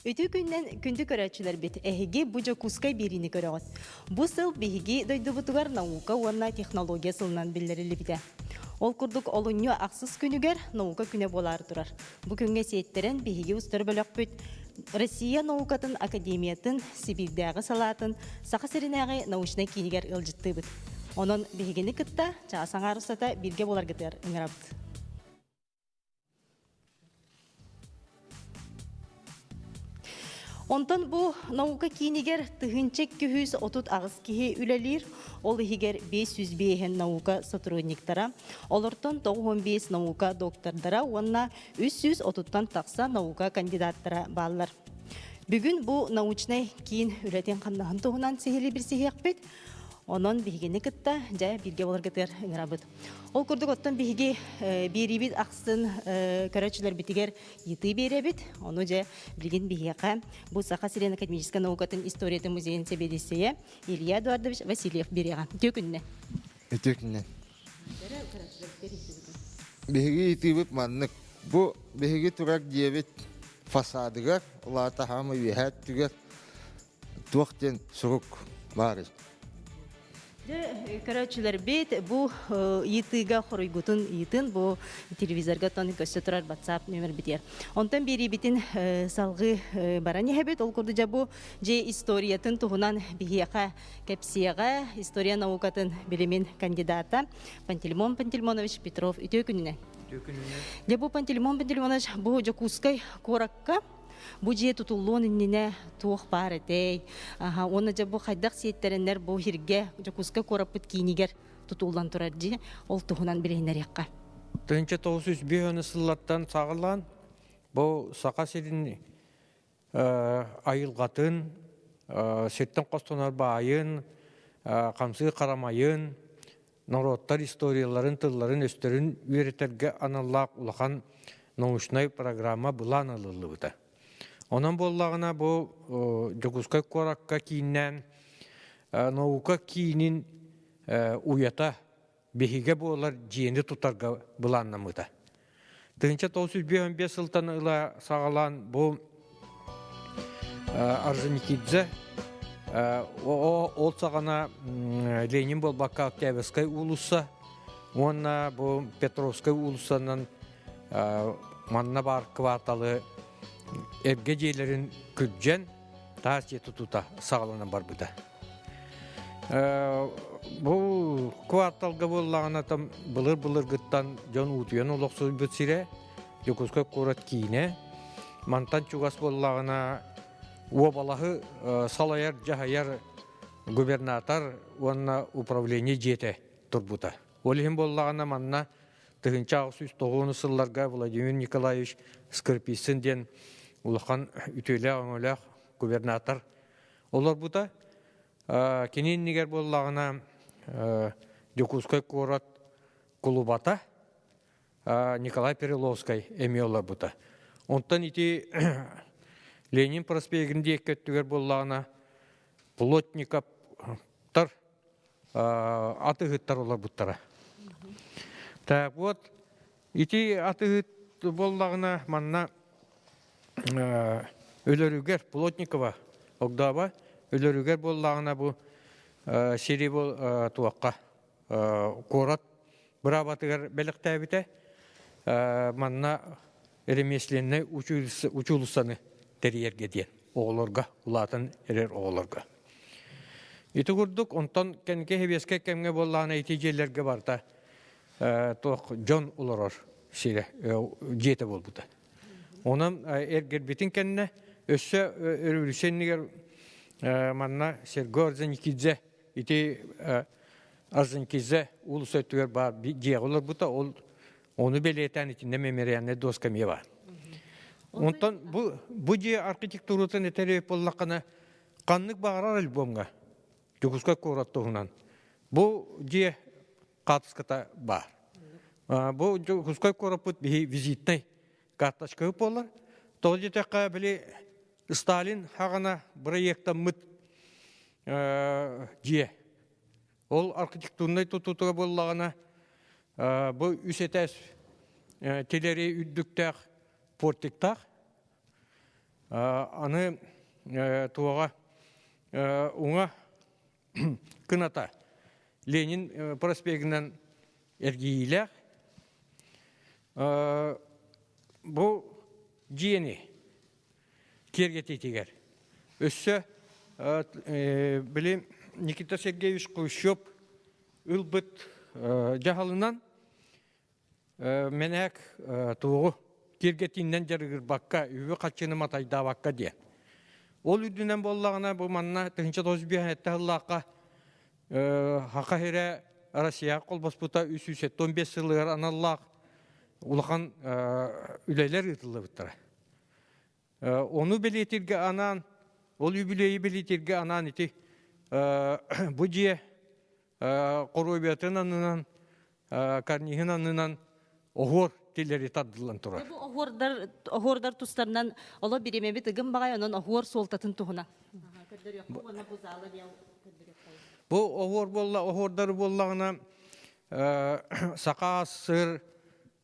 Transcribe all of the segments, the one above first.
Өтü күннен күнді көрәтшілер бет әхеге бұжа кускай беріні көріғыз. Бұ сыл бейге дөйді бұтығар наука орна технология сылынан білдірілі біде. Ол күрдік олынyo ақсыз күнігер наука күне болар тұрар. Бұ күнге сеттерін бейге ұстыр бөлік бүт. Россия наукатын академиятын, Сибирдегі салатын, сақа сірінәғі научна кейінігер ұлжытты бұд. Оның бейгені күтті, чағасан арысата бірге болар кетер ұңырабыд. Онтан bu наука кейінігер тұхынчек күйіз отут ағыз кейі үлелер, ол егер 500 бейхен наука сотрудниктара, олыртан 95 наука доктордара, онна 300 отуттан тақса наука кандидаттара балылар. Бүгін бұл научнай кейін үлетен қандағын тұғынан сехелі бір сехек бет, onun bihigini kıtta, jaya birge bolar gıtır ıngırabıd. Ol kurduk ottan bihigi biribid aksın köröçüler bitiger yıtı berebid. Onu jaya bilgin bihiga bu Саха-Сирен академическая наукатын историяты музейін себедесeye Илья Эдуардович Васильев береға. Төкінне. Төкінне. Бихиги yıtı маннык. Bu bihigi turak diyebit fasadıgar. Ulata hamı vihat tüger. Tuğten suruk bari. Köröçüler bit bu yıtıga xoruygutun yıtın bu televizorga tonu gösterir WhatsApp nömer biter. Ondan biri bitin salgı barani hebet ol kurdu bu je istoriyatın tuhunan bihiyaqa kepsiyaga istoriya naukatın bilimin kandidata Pantelimon Pantelimonovich Petrov ütökününe. Bu Pantelimon Pantelimonovich bu Jakuskay korakka bu jeye tutulluğun innine tuğ бар etey. Onu da bu xaydaq siyetleriner bu hirge Jakuska korapıt kiyiniger tutuldan turar diye ol tuğunan bileyner yakka. 1905 sıllardan sağılan bu Саха-Сирен ayılgatın, setten kostonar bayın, kamsı karamayın, narodlar istoriyaların, tılların, östörün üreterge analak ulakan nauşnay programa bulan alılığı. Onun bollağına bu Jakuskay korakka kiyinden nauka kiyinin uyata behige bolar jiyeni tutarga bulanamıda. 1915 yıldan ila sağalan bu Орджоникидзе ол сағана Ленин бол баққа Октябрьскай улуса, онна bu Петровскай улусанан манна бар кварталы Ergecelerin küccen tahsiye tututa sağlanan var burada. Bu kvartalga bollağına tam bılır gıttan can utuyan oluqsuz bütsire Jakuskay korat kiyine mantan çugas bollağına obalahı salayar jahayar gubernator onna upravlение jete turbuta. Olihim bollağına manna 1909 yıllarga Vladimir Nikolaevich Skirpitsin den улахан үтөлі оңылақ губернатор. Олар бұда кенен негер боллағына Jakuskay корат Кулубата Николай Переловскай әме олар бұда. Онтан ити Ленин проспегінде көттігер боллағына плотниковтар атығыттар олар бұттара. Так вот, ити атығыт боллағына манна өлөрүгер Плотникова огдаба өлөрүгер боллағына бұл сири бол туаққа корат бұрабатығар бәліқтәбіті манна эремесленне учулысаны терьерге ден оғылырға ұлатын әрер оғылырға. Иті күрдік, онтан кәнке хевеске кәмге боллағына итежелерге барда туақ Джон ұлырыр сири жеті бол бұда. Onun ergerbetin kendine össe örülsenliger manna Sergey Orzanikidze iti Orzanikidze ulus ötüger bar bir diye olur bu da onu belirten içinde memeriyanne doskamiye var. Ondan bu diye arkitekturutun eterip bollakana kanlık bağırar albomga Jakuskay korattuğundan bu diye katıskata var. Bu Jakuskay koraput bir vizitnay карточка болар. Толжи таққа біле Сталин хағана проекта мұт жие. Ол архитектурнай тұтуға болағына бұл үсетәс телері үддіктәқ порттіктақ. аны туаға уңа кыната Ленин проспегінен әргейлер. Бұл жиені кергететегер. Өссі білем Никита Сергеевич Хрущев ылбыт жағалынан менәк туғы кергетиннен жарығыр баққа үйі қатшыны матайда баққа де. Ол үйдінен боллағына бұл манна 1995 жыллаққа хақа хере Россия қолбаспыта 315 жылығыр аналлақ улахан үлелер ұтылы бұттыра. Оны білетерге анан, ол үбілейі білетерге анан еті бұ жие қоройбетін анынан, карнихин анынан оғыр телері таддылан тұра. Бу охордар тустарынан ола биремеби тыгын багай онон охор солтатын туһуна. Бу охордар боллагына сақа сыр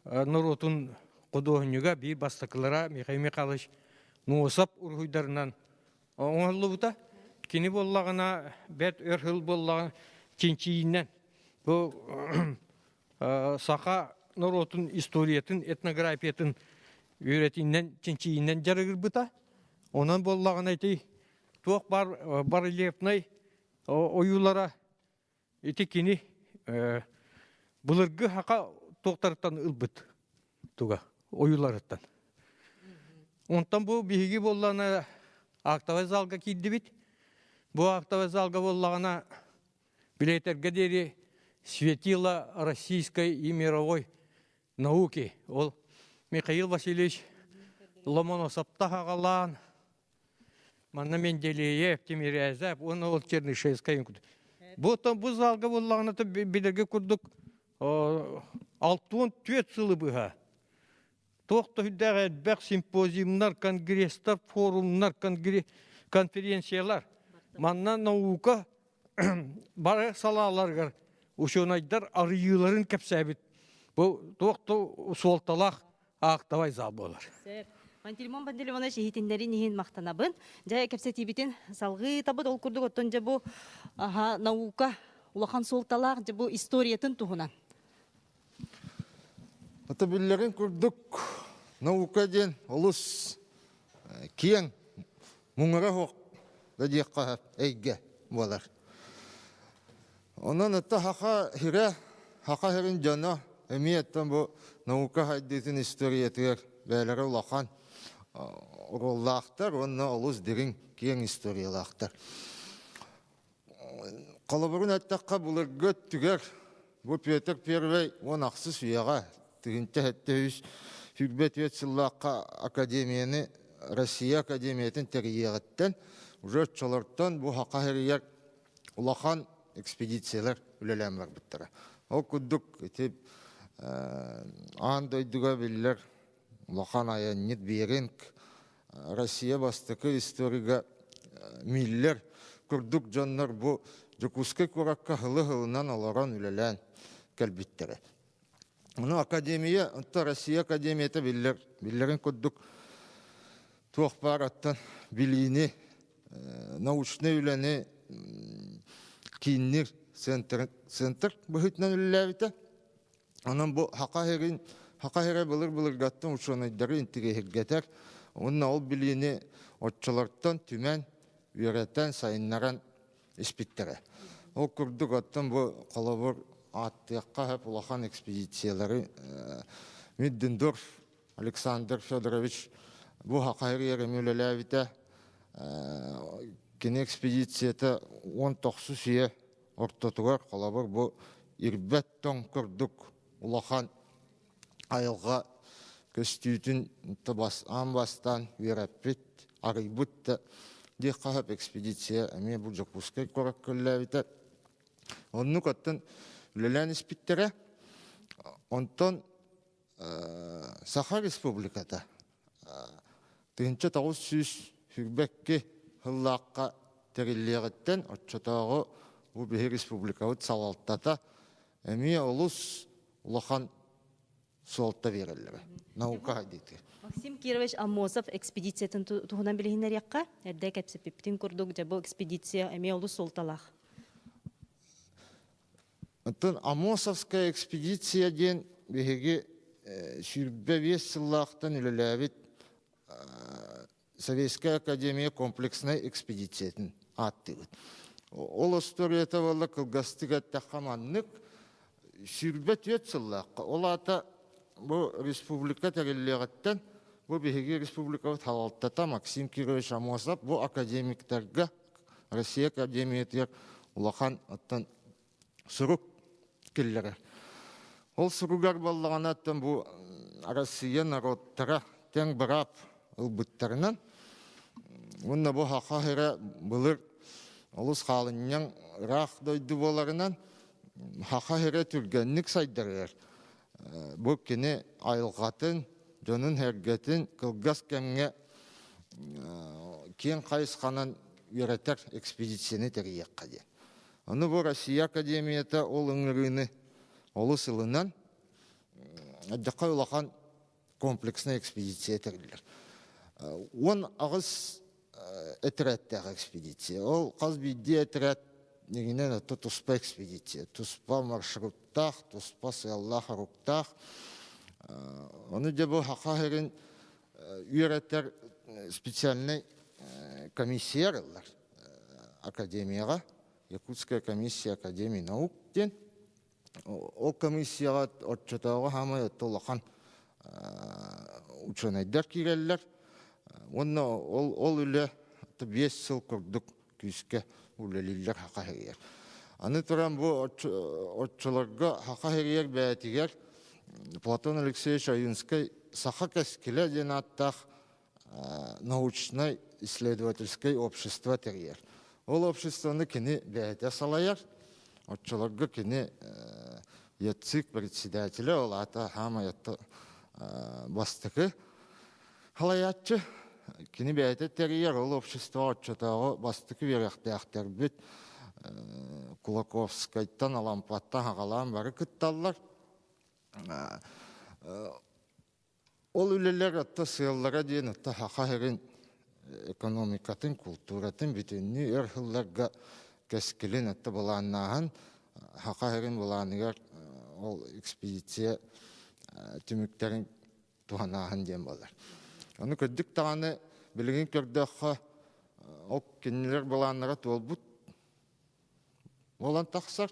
нұрутун кудуһунюга бир бастыкылара Михаил Михайлович нуосап ургуйдарынан оңоллу бута. Кини боллагына бет өрхыл боллагын чинчиинен бу сақа нұрутун историятын, этнографиятын үйретинен, чинчиинен жарыгыр бута. Онан боллагына айты туақ баррельефнай оюлара эти кини булыргы хака тоқтарыттан ылбыт туга оюларыттан. Онтан бу биһиги боллана актовый залга кидди бит. Бу актовый залга боллагана билетерге дери светила российской и мировой науки. Ол Михаил Васильевич Ломоносовта хагалан, Манна Менделеев, Тимирязев, он ол Чернышевская. Бу залга боллагана билерге курдук 64 жылы бұға. Тоқты хүддәғі бәқ симпозиумнар, конгресстар, форумнар, конференциялар. Манна наука бары салаларғар ұшынайдар арыюларын кәпсәбіт. Бұл тоқты солталақ ақтавай зал болар. Мантилимон Бандилимона шехитиндерин нихин мақтанабын. Жай кәпсәтибітін салғы табыт ол күрдік оттон жа бұл наука улахан солталақ жа бұл историятын туғынан. Ата биллерин күрдік наука ден олыс киен мұңыра хоқ гадиққа әйге болар. Онан ата хақа херин жана әмияттан бұл наука хайдетін историятығыр бәлері улахан уроллақтар, онна олыс дерин киен историялақтар. Қалабырын әттаққа бұлырғы түгер бұл Петр Первей он ақсыз үйаға тігінті әтті үз хүрбет өтсіллаққа академияны Россия академиятын тәриеғіттен уже чолырттан бұл хақа хәрияр улахан экспедициялар үлелен бар бұттыра. Ол күддік етіп аң дойдыға білілер улахан аяннет берінг Россия бастықы историға миллер күрдік жаннар бұл жүкіскі көракка хылы-хылынан оларан үлелен кәлбіттері. Оны академия, Россия академияты білерін күрдік туақпар аттан білейіні, научны үләні кейіннер центр бұхытнан үлеләвіті. Onun bu haqahere bulur gattın uçanayları intigehirgeter. Onun ol bilini otçalardan tümen üreten sayınlaran ispittere. O kurdu gattın bu kalabur attıyakka hep ulakan ekspedisiyaları Middendorf, Alexander Fedorovich bu haqahere yeremülelevite kine ekspedisiyete 19 üye ortatular kalabur bu irbetton kurduk улахан айылға көстүйтін амбастан вераппет, арыйбытта дек қағып экспедиция әме бұл жокпускай көрік көлләвіті. Онны көттін үлелән іспіттері, онтон Саха Республиката 1900 хүрбәкке хыллаққа тәреллеріттен отчатағы бұл бейі республикауыт салалтата әме олыс улахан солта береллер. Наука хайдыйтыр. Максим Кирович Амосов экспедициятын туһунан билигинер якка, эрдэ кепсепиптин курдук жабы экспедиция эме олу солталах. Онтон Амосовская экспедиция ден беге сүрбе 5 сыллақтан үлеләбит Советская академия комплексной экспедициятын аттыгыт. Ол историята болла кылгастыгат тахаманнык сүрбе 4 сыллаққа. Ол ата bu республика тәреллегеттен bu беге республика халалтата Максим Кирович Амосов bu академиктерге Россия академиятер улахан аттан сурук келлері. Ол суругар боллағанаттан bu Россия народтара тең барап ылбыттарынан онна bu хақа хере бұлыр олыс қалыннан рақ дойды боларынан хақа хере түргеннік сайдарыр. Бұл кені айылғатын, жонын хергетін кылгас кәмге кен қайысқанан үйретер экспедицияны тәрейек қаде. Оны бұл Россия академията ол үңіріні олы сылынан әддіққа ұлақан комплексный экспедиция тәрелер. Он ағыз әтірәттәғі экспедиция. Ол қаз бейді әтірәт негенен әтті тұспа экспедиция. Тұспа маршруттақ, тұспа сыяллақ аруқтақ. Оны де бұл хақа херін үйреттер специальный комиссиялар академияға. Якутская комиссия Академии наук ден. Ол комиссияға отчетауға хамай толақан ученайдар киреллер. Онна ол үлі 5 сыл күрдік күйіске үлелілер хақа херер. Аны тұран бұл отчыларға хақа херер бәтігер Платон Алексеевич Аюнский саха кәскелі ден аттақ научно-исследовательское общество терьер. Ол обществоны кені бәйті салайар, отчыларға кені ятцик председателі, ол ата хама ятты бастықы халаятчы, кені бәйті терьер, ол общество отчытағы бастықы веряқтаяқтар бүт, Кулаковскайттан алампаттан ағалан бары күтталар. Ол үлелер атта сыяллара дейін атта хақа херін экономикатын, культуратын бүтінні өрхілларға кәскілін атта боланнағын хақа херін боланығар ол экспедиция түміктерін туғанағын дейін болар. Оны көддік тағаны білген көрдіққа ол кенелер боланыға туол бұд болан тақсар.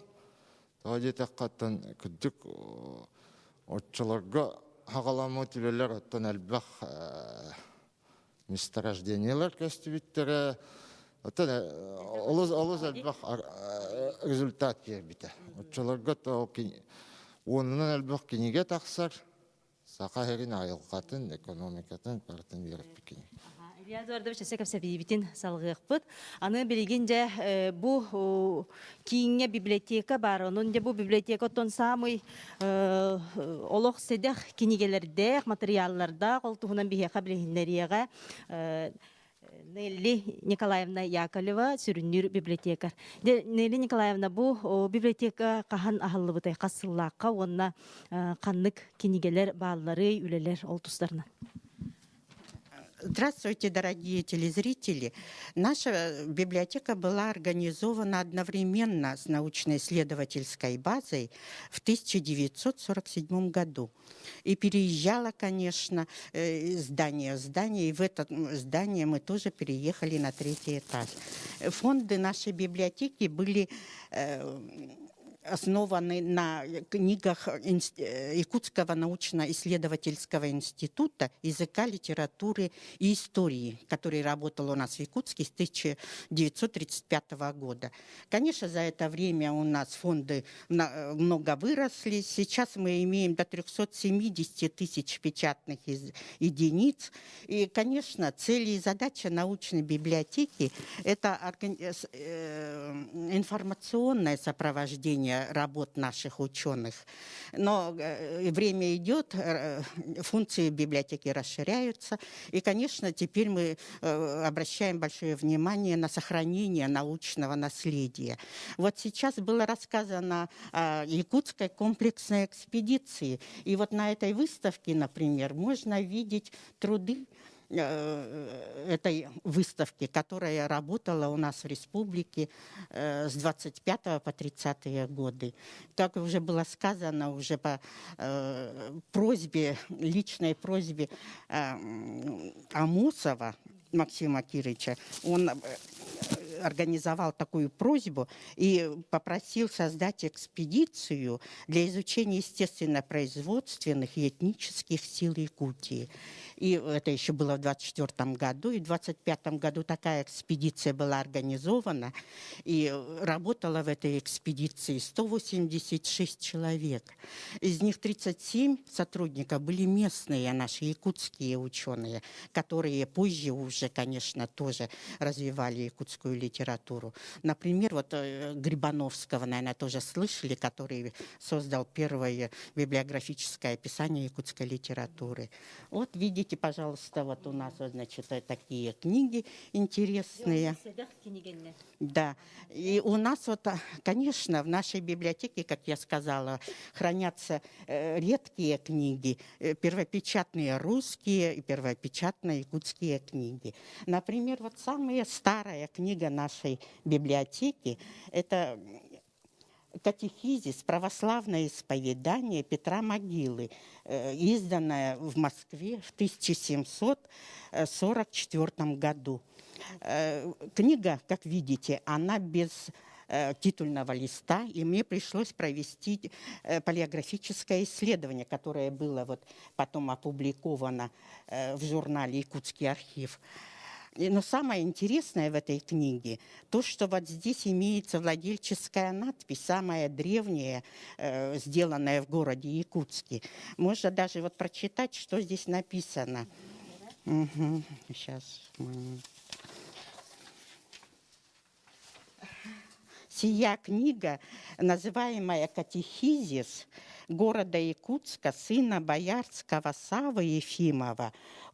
Таға детаққаттан көддік отчыларға хағаламы түлелер оттан әлбәқ месторождениялар кәстібіттері. Оттан олыз әлбәқ результат бербіті. Отчыларға онынан әлбәқ кенеге тақсар, сақа херін айылғатын, экономикатын партын беріп бікені. Илья Эдуардович, әсекіп сәбейбітін салғық бұд. Аны білген жа бұл кейінге библиотека бар. Оның де бұл библиотека оттон самый олық седех кенегелердек, материалларда, қолтуғынан бейеқа білгендеріға Нелли Николаевна Яковлева сүріннер библиотека. Нелли Николаевна, бұл библиотека қахан ағылы бұтай қасыллаққа, онына қанлық кенегелер, баллары, үлелер ол тұстарынан. Здравствуйте, дорогие телезрители. Наша библиотека была организована одновременно с научно-исследовательской базой в 1947 году. И переезжала, конечно, из здания в здание, и в это здание мы тоже переехали на 3-й этаж. Фонды нашей библиотеки были основаны на книгах Якутского научно-исследовательского института языка, литературы и истории, который работал у нас в Якутске с 1935 года. Конечно, за это время у нас фонды много выросли. Сейчас мы имеем до 370 тысяч печатных единиц. И, конечно, цели и задача научной библиотеки – это информационное сопровождение исследования работ наших ученых. Но время идет, функции библиотеки расширяются. И, конечно, теперь мы обращаем большое внимание на сохранение научного наследия. Вот сейчас было рассказано о якутской комплексной экспедиции. И вот на этой выставке, например, можно видеть труды этой выставки, которая работала у нас в республике с 25 по 30 годы. Как уже было сказано, уже по просьбе, личной просьбе Амосова Максима Кирича, он организовал такую просьбу и попросил создать экспедицию для изучения естественно-производственных и этнических сил Якутии. И это еще было в 24 году, и в 25 году такая экспедиция была организована, и работала в этой экспедиции 186 человек. Из них 37 сотрудников были местные наши якутские ученые, которые позже уже, конечно, тоже развивали якутскую литературу. Например, вот Грибановского, наверное, тоже слышали, который создал первое библиографическое описание якутской литературы. Вот видите, пожалуйста, вот у нас, вот, значит, такие книги интересные. Да. И у нас вот, конечно, в нашей библиотеке, как я сказала, хранятся редкие книги, первопечатные русские и первопечатные якутские книги. Например, вот самая старая книга нашей библиотеки – это «Катехизис. Православное исповедание Петра Могилы», изданная в Москве в 1744 году. Книга, как видите, она без титульного листа, и мне пришлось провести палеографическое исследование, которое было вот потом опубликовано в журнале «Якутский архив». Но самое интересное в этой книге то, что вот здесь имеется владельческая надпись, самая древняя, сделанная в городе Якутске. Можно даже вот прочитать, что здесь написано. Угу. Сейчас. Сия книга, называемая «Катехизис» города Якутска, сына боярского Савы Ефимова,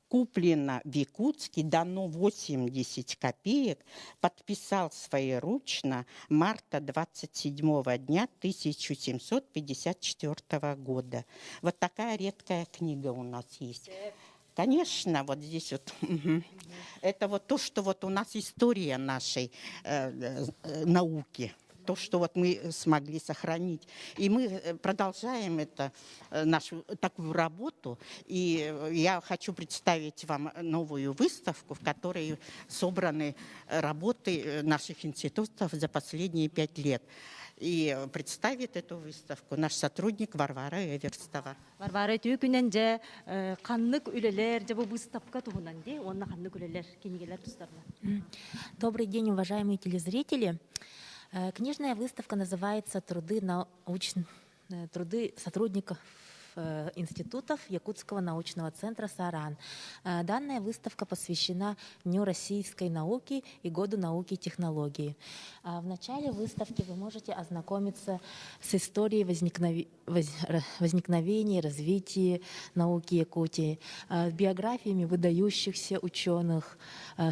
куплено в Якутске, дано 80 копеек, подписал своеручно марта 27 дня 1754 года. Вот такая редкая книга у нас есть. Конечно, вот здесь вот, это вот то, что вот у нас история нашей науки. То, что вот мы смогли сохранить. И мы продолжаем нашу такую работу. И я хочу представить вам новую выставку, в которой собраны работы наших институтов за последние 5 лет. И представит эту выставку наш сотрудник Варвара Эверстова. Варвара түйкүнен же каннык үлелер же бу выставка тугунан де, онна каннык үлелер кенигелер тустарына. Добрый день, уважаемые телезрители. Книжная выставка называется «Труды сотрудников институтов Якутского научного центра «Саран». Данная выставка посвящена Дню российской науки и Году науки и технологии. В начале выставки вы можете ознакомиться с историей возникновения и развития науки Якутии, биографиями выдающихся ученых,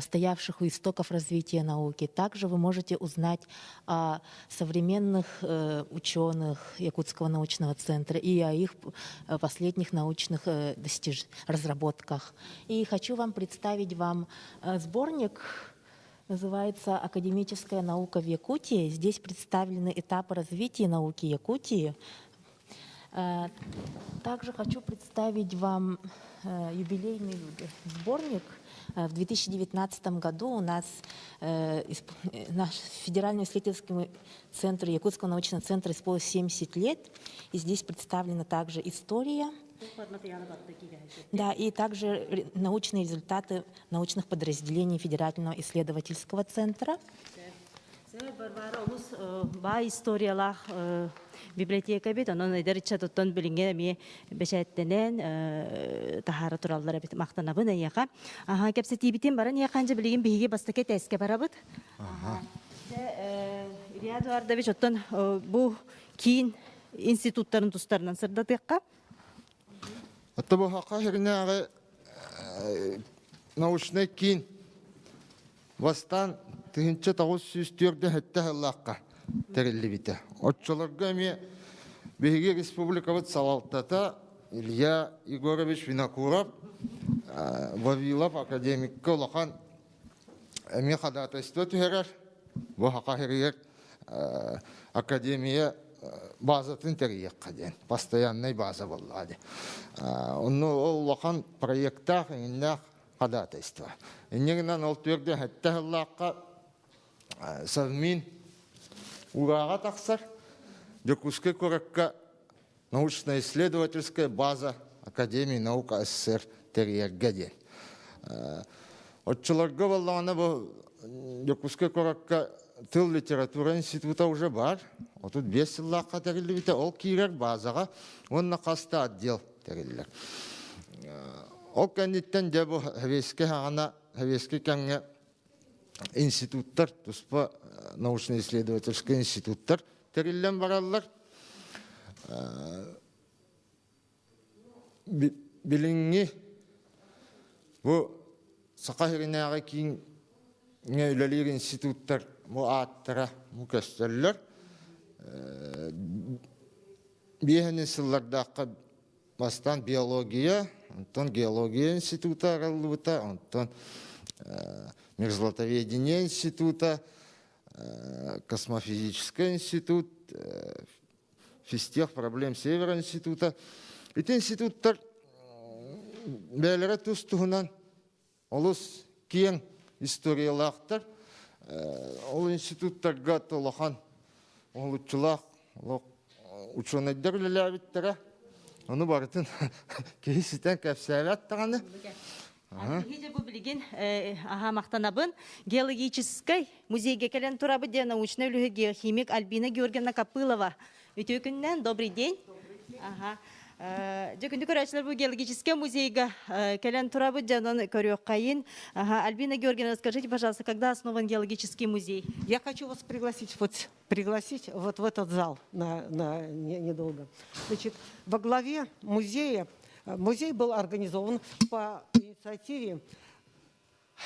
стоявших у истоков развития науки. Также вы можете узнать о современных ученых Якутского научного центра и о их последних научных разработках. И хочу вам представить сборник, называется «Академическая наука в Якутии». Здесь представлены этапы развития науки Якутии. Также хочу представить вам юбилейный сборник. В 2019 году у нас наш Федеральный исследовательский центр Якутского научного центра исполнилось 70 лет. И здесь представлена также история, да, и также научные результаты научных подразделений Федерального исследовательского центра. Ба историялах библиотека бит, онон эдерче тоттон билинге ми бешеттенен тахара тураллар бит мактанабын аяка. Аха кепсе тибитин баран яканча билген биге бастаке теске барабыт. Ага. Риад Вардович оттон бу кийин институттарын тустарынан сырдатыакка. Это был хакахернягы научный кин. Вастан тыгынча тагыз сүстөрдө хетте халлакка терилибите. Отчолорга ми Беги республика вот Салалтата Илья Егорович Винокуров Вавилов академик Колохан эми ходатайство түһәрәр бу хакахирия академия базатын терияққа ден постоянный база болады. Онны Лохан проекта иннах ходатайство. Иннегеннән ол төрдә хәтта Аллаһка совмин урага тақсар Якутская коракка научно-исследовательская база Академии наук СССР терияққа ден. Отчыларға баллағына бұл Якутская коракка тыл литература института уже бар. Отут 5 жыллаққа тәрілі біте, ол кейрер базаға, онына қаста отдел тәрілілер. Ол кәнеттен де бұл әвеске ғана, әвеске кәңе институттар, тұспа научно-исследовательский институттар тәрілілен баралар. Біліңі бұл сақахиринәға кейін үлелер институттар бұл аттара бұл көстерлер. Бейхені сыллардаққа бастан биология, онтон геология института аралуыта, онтон мерзлотоведение института, космофизический институт, физтех проблем Севера института. Эти институттар бәлері тұстығынан олыс кең историялақтар, ол институттарға толақан олучылақ, ученыйдар үлеләбіттері, оны барытын кейсітен кәпсәлі аттағаны. Хиже бу билген мактанабын геологический музейге келен турабы де научный үлүгү геохимик Альбина Георгиевна Копылова. Өтөкүннен добрый день. Жекүндү көрөчүлөр бу геологический музейге келен турабы жанын көрөк кайын. Альбина Георгиевна, скажите, пожалуйста, когда основан геологический музей? Я хочу вас пригласить вот в этот зал недолго. Значит, во главе музея музей был организован по инициативе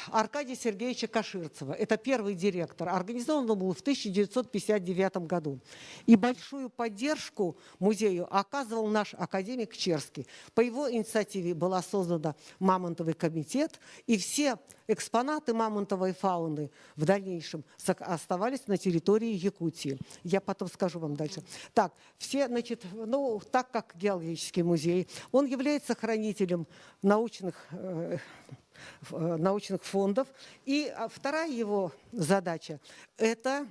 Аркадия Сергеевича Каширцева. Это первый директор. Организован он был в 1959 году. И большую поддержку музею оказывал наш академик Черский. По его инициативе была создана Мамонтовый комитет, и все экспонаты мамонтовой фауны в дальнейшем оставались на территории Якутии. Я потом скажу вам дальше. Так, все, значит, так как геологический музей, он является хранителем научных фондов. И вторая его задача – это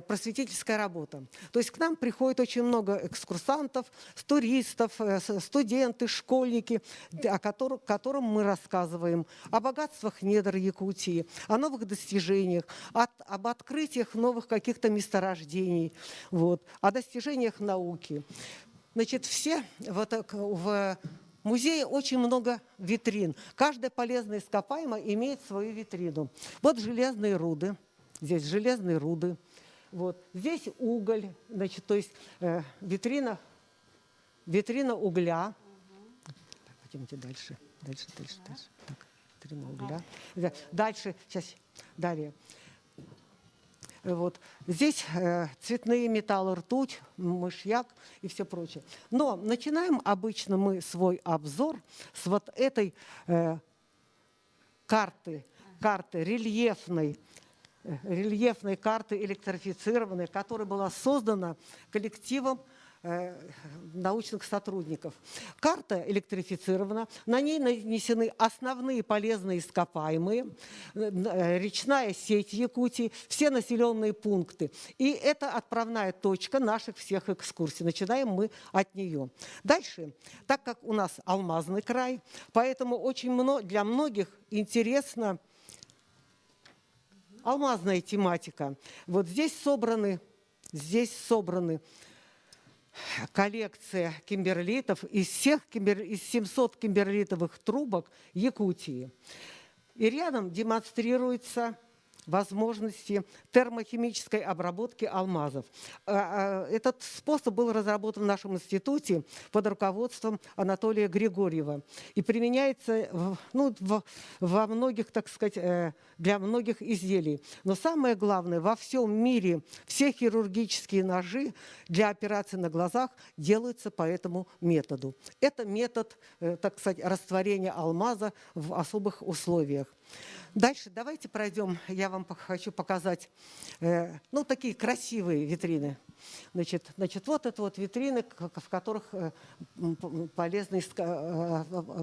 просветительская работа. То есть к нам приходит очень много экскурсантов, туристов, студенты, школьники, которым мы рассказываем о богатствах недр Якутии, о новых достижениях, об открытиях новых каких-то месторождений, о достижениях науки. Значит, в музее очень много витрин. Каждая полезная ископаемая имеет свою витрину. Вот железные руды. Здесь железные руды. Здесь уголь. Значит, то есть витрина угля. Пойдемте дальше. Дальше. Так, витрина угля. Дальше. Сейчас. Далее. Здесь цветные металлы, ртуть, мышьяк и все прочее. Но начинаем обычно мы свой обзор с вот этой карты рельефной карты электрифицированной, которая была создана коллективом научных сотрудников. Карта электрифицирована, на ней нанесены основные полезные ископаемые, речная сеть Якутии, все населенные пункты. И это отправная точка наших всех экскурсий. Начинаем мы от нее. Дальше, так как у нас алмазный край, поэтому очень для многих интересна алмазная тематика. Здесь собраны коллекция кимберлитов из 700 кимберлитовых трубок Якутии. И рядом демонстрируется возможности термохимической обработки алмазов. Этот способ был разработан в нашем институте под руководством Анатолия Григорьева и применяется во многих, так сказать, для многих изделий. Но самое главное, во всем мире все хирургические ножи для операций на глазах делаются по этому методу. Это метод, так сказать, растворения алмаза в особых условиях. Дальше давайте пройдем. Я вам хочу показать такие красивые витрины. Значит, вот это вот витрины, в которых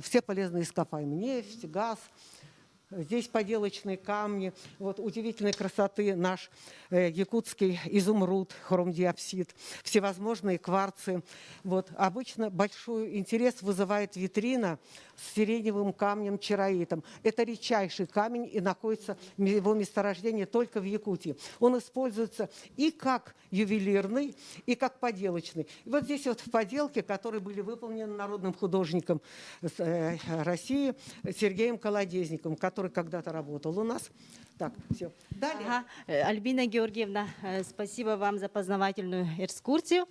все полезные ископаемые. Нефть, газ. Здесь поделочные камни, вот удивительной красоты наш якутский изумруд, хромдиапсид, всевозможные кварцы. Вот. Обычно большой интерес вызывает витрина с сиреневым камнем чароитом. Это редчайший камень, и находится его месторождение только в Якутии. Он используется и как ювелирный, и как поделочный. И вот здесь вот поделки, которые были выполнены народным художником России Сергеем Колодезником, который когда-то работал у нас. Так, все. Далее. Ага. Альбина Георгиевна, спасибо вам за познавательную экскурсию.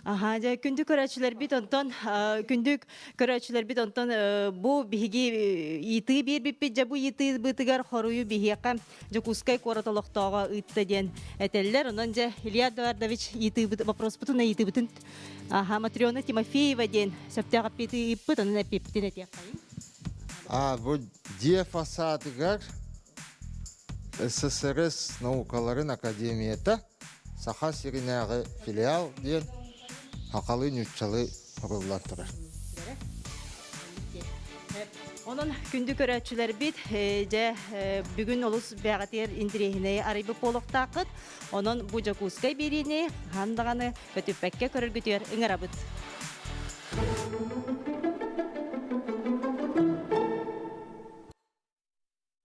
Ага, күндүк көрәчүләр бит онтон, бу биһиги ити бир биппит жабу ити бытыгар хорую биһиякка жокускай коратолоктоого ытта ден этеллер. Онон же Илья Эдуардович ити вопрос бутун ити бутун. Ага, Матриона Тимофеева ден септяга пити иппит онон эпиптин этеккайын. Бу диафасатыгар СССР наукаларын академията саха сиринағы филиал ден хақалы нүтчалы құрыллаттырыр. Onun күндү көрәчүләр бит бүгүн олус бәгатер индрехине арыбы полуктакыт. Onun бу жакускай берине хандаганы көтүппәккә көрөр бүтөр ыңарабыт.